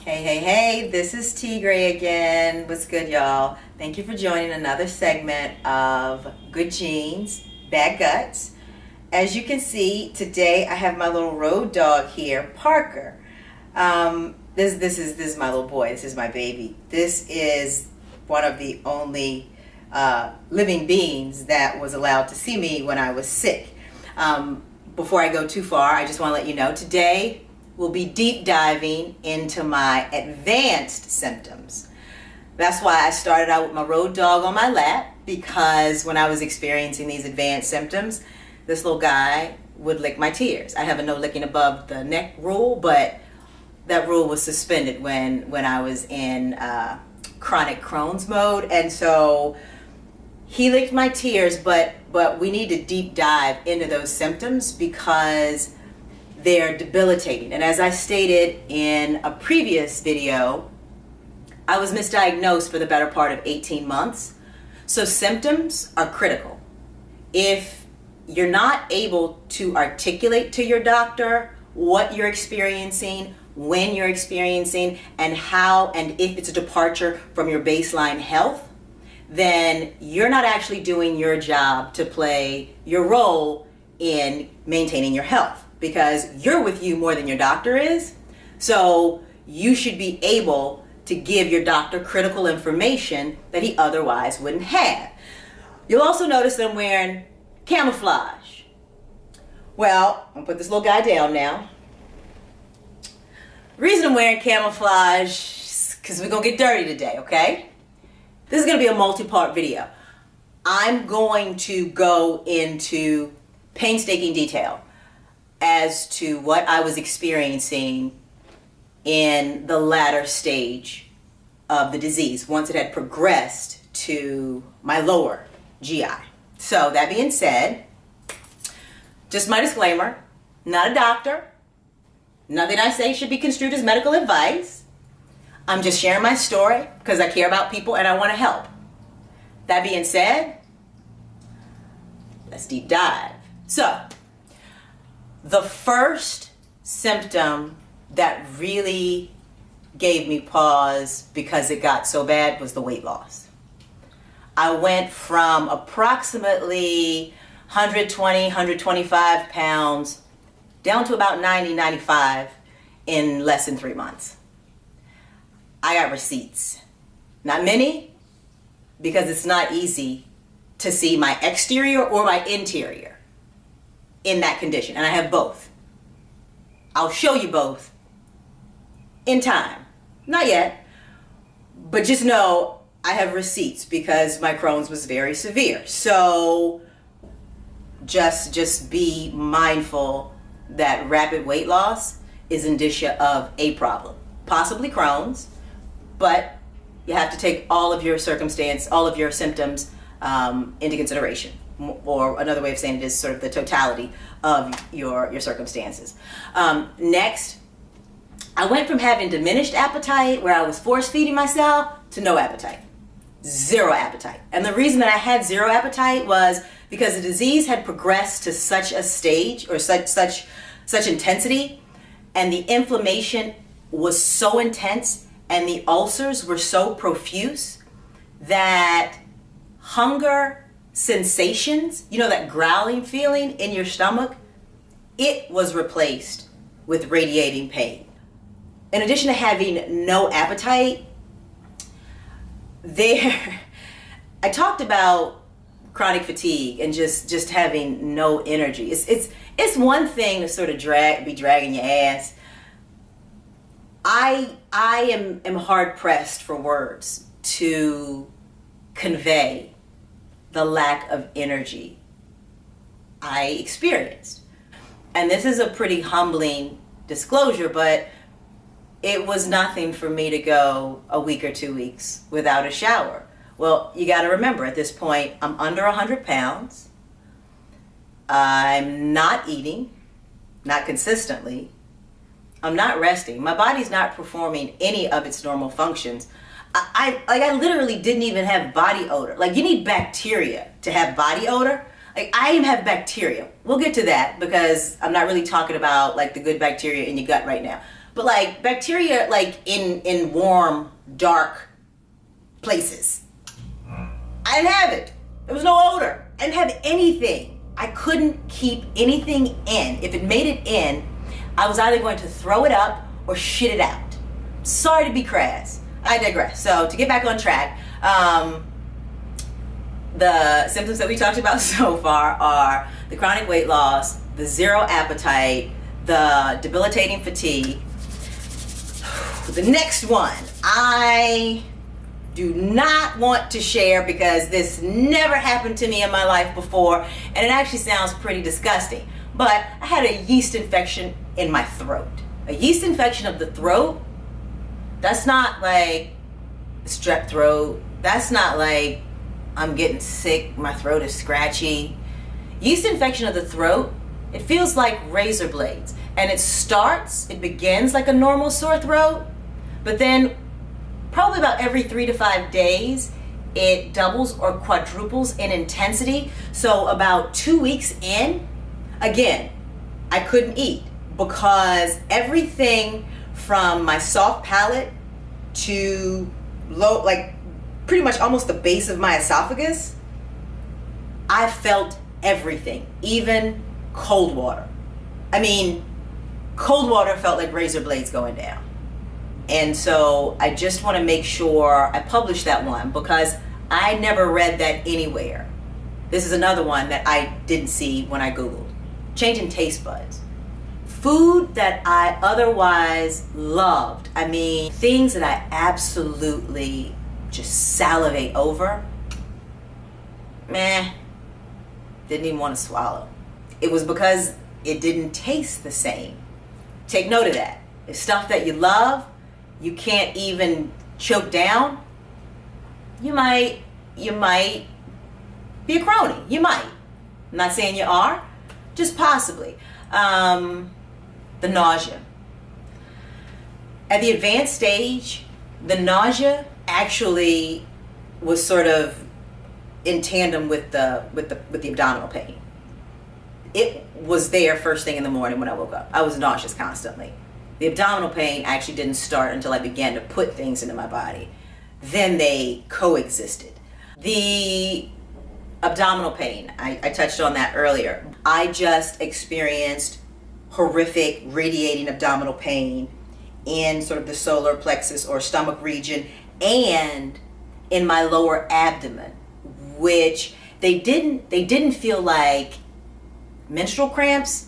Hey, this is T Gray again. What's good, y'all? Thank you for joining another segment of Good Genes, Bad Guts. As you can see, today I have my little road dog here, Parker. This is my little boy. This is my baby. This is one of the only living beings that was allowed to see me when I was sick. Before I go too far, I just want to let you know today we'll be deep diving into my advanced symptoms. That's why I started out with my road dog on my lap, because when I was experiencing these advanced symptoms, this little guy would lick my tears. I have a no licking above the neck rule, but that rule was suspended when I was in chronic Crohn's mode, and so he licked my tears, but we need to deep dive into those symptoms because they're debilitating. And as I stated in a previous video, I was misdiagnosed for the better part of 18 months. So symptoms are critical. If you're not able to articulate to your doctor what you're experiencing, when you're experiencing, and how, and if it's a departure from your baseline health, then you're not actually doing your job to play your role in maintaining your health, because you're with you more than your doctor is. So you should be able to give your doctor critical information that he otherwise wouldn't have. You'll also notice that I'm wearing camouflage. Well, I'm gonna put this little guy down now. The reason I'm wearing camouflage is because we're gonna get dirty today, okay? This is gonna be a multi-part video. I'm going to go into painstaking detail as to what I was experiencing in the latter stage of the disease once it had progressed to my lower GI. So that being said, just my disclaimer, not a doctor. Nothing I say should be construed as medical advice. I'm just sharing my story because I care about people and I want to help. That being said, let's deep dive. So, the first symptom that really gave me pause because it got so bad was the weight loss. I went from approximately 120, 125 pounds down to about 90, 95 in less than 3 months. I got receipts. Not many, because it's not easy to see my exterior or my interior in that condition, and I have both. I'll show you both in time. Not yet, but just know I have receipts because my Crohn's was very severe. So just be mindful that rapid weight loss is indicia of a problem, possibly Crohn's, but you have to take all of your symptoms into consideration. Or another way of saying it is sort of the totality of your circumstances. Next, I went from having diminished appetite, where I was force feeding myself, to no appetite. Zero appetite. And the reason that I had zero appetite was because the disease had progressed to such a stage, or such intensity, and the inflammation was so intense and the ulcers were so profuse that hunger sensations, that growling feeling in your stomach, it was replaced with radiating pain. In addition to having no appetite, I talked about chronic fatigue and just having no energy. It's one thing to sort of be dragging your ass. I am hard pressed for words to convey the lack of energy I experienced. And this is a pretty humbling disclosure, but it was nothing for me to go a week or 2 weeks without a shower. Well, you got to remember, at this point, I'm under 100 pounds. I'm not eating, not consistently. I'm not resting. My body's not performing any of its normal functions. I literally didn't even have body odor. Like, you need bacteria to have body odor. Like, I even have bacteria. We'll get to that because I'm not really talking about like the good bacteria in your gut right now. but like bacteria like in warm, dark places. I didn't have it. There was no odor. I didn't have anything. I couldn't keep anything in. If it made it in, I was either going to throw it up or shit it out. Sorry to be crass. I digress. So to get back on track, the symptoms that we talked about so far are the chronic weight loss, the zero appetite, the debilitating fatigue. The next one, I do not want to share because this never happened to me in my life before, and it actually sounds pretty disgusting. But I had a yeast infection in my throat. A yeast infection of the throat, that's not like strep throat. That's not like I'm getting sick, my throat is scratchy. Yeast infection of the throat, it feels like razor blades. And it begins like a normal sore throat, but then probably about every 3 to 5 days, it doubles or quadruples in intensity. So about 2 weeks in, again, I couldn't eat because everything from my soft palate to low, like pretty much almost the base of my esophagus, I felt everything, even cold water. I mean, cold water felt like razor blades going down. And so I just want to make sure I publish that one because I never read that anywhere. This is another one that I didn't see when I Googled. Changing taste buds. Food that I otherwise loved. I mean, things that I absolutely just salivate over. Didn't even want to swallow. It was because it didn't taste the same. Take note of that. If stuff that you love, you can't even choke down, you might be a crony. You might. I'm not saying you are, just possibly. The nausea. At the advanced stage, the nausea actually was sort of in tandem with the abdominal pain. It was there first thing in the morning when I woke up. I was nauseous constantly. The abdominal pain actually didn't start until I began to put things into my body. Then they coexisted. The abdominal pain, I touched on that earlier. I just experienced horrific radiating abdominal pain in sort of the solar plexus or stomach region and in my lower abdomen, which they didn't feel like menstrual cramps.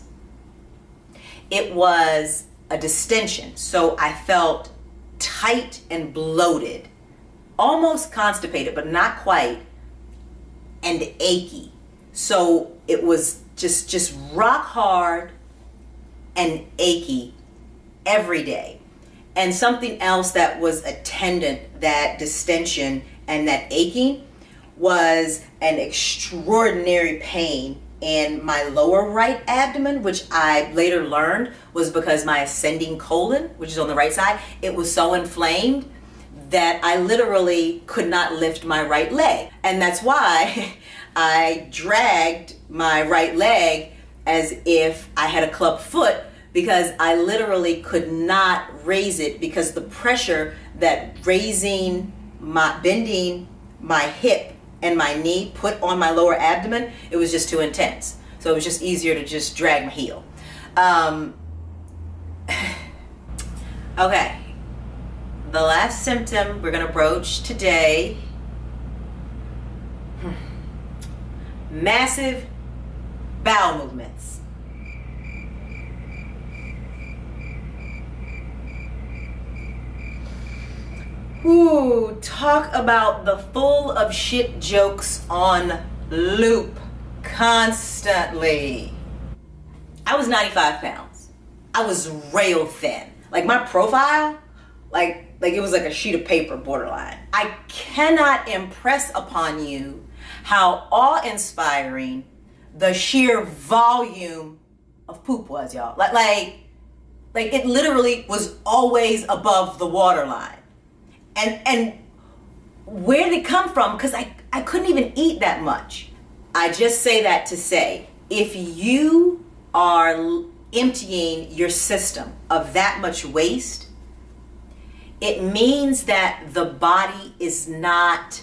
It was a distension. So I felt tight and bloated, almost constipated, but not quite, and achy. So it was just rock hard and achy every day. And something else that was attendant, that distension and that aching, was an extraordinary pain in my lower right abdomen, which I later learned was because my ascending colon, which is on the right side, it was so inflamed that I literally could not lift my right leg. And that's why I dragged my right leg as if I had a club foot, because I literally could not raise it because the pressure that bending my hip and my knee put on my lower abdomen, it was just too intense. So it was just easier to just drag my heel. Okay, the last symptom we're gonna broach today, massive bowel movements. Ooh, talk about the full of shit jokes on loop constantly. I was 95 pounds. I was rail thin. Like my profile, like it was like a sheet of paper borderline. I cannot impress upon you how awe-inspiring the sheer volume of poop was, y'all. Like it literally was always above the waterline. And where did it come from? Because I couldn't even eat that much. I just say that to say, if you are emptying your system of that much waste, it means that the body is not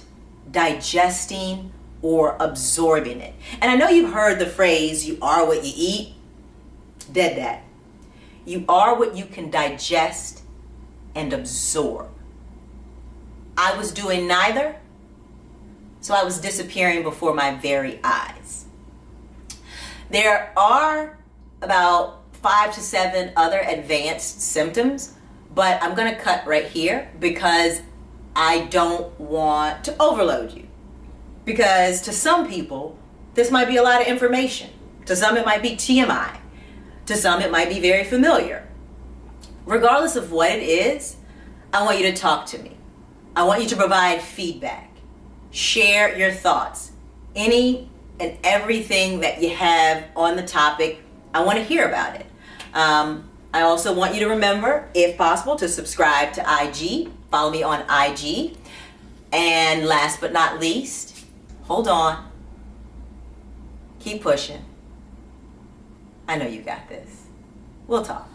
digesting or absorbing it. And I know you've heard the phrase, you are what you eat. Dead that. You are what you can digest and absorb. I was doing neither, so I was disappearing before my very eyes. There are about 5 to 7 other advanced symptoms, but I'm going to cut right here because I don't want to overload you. Because to some people, this might be a lot of information. To some, it might be TMI. To some, it might be very familiar. Regardless of what it is, I want you to talk to me. I want you to provide feedback. Share your thoughts. Any and everything that you have on the topic, I want to hear about it. I also want you to remember, if possible, to subscribe to IG. Follow me on IG. And last but not least, hold on. Keep pushing. I know you got this. We'll talk.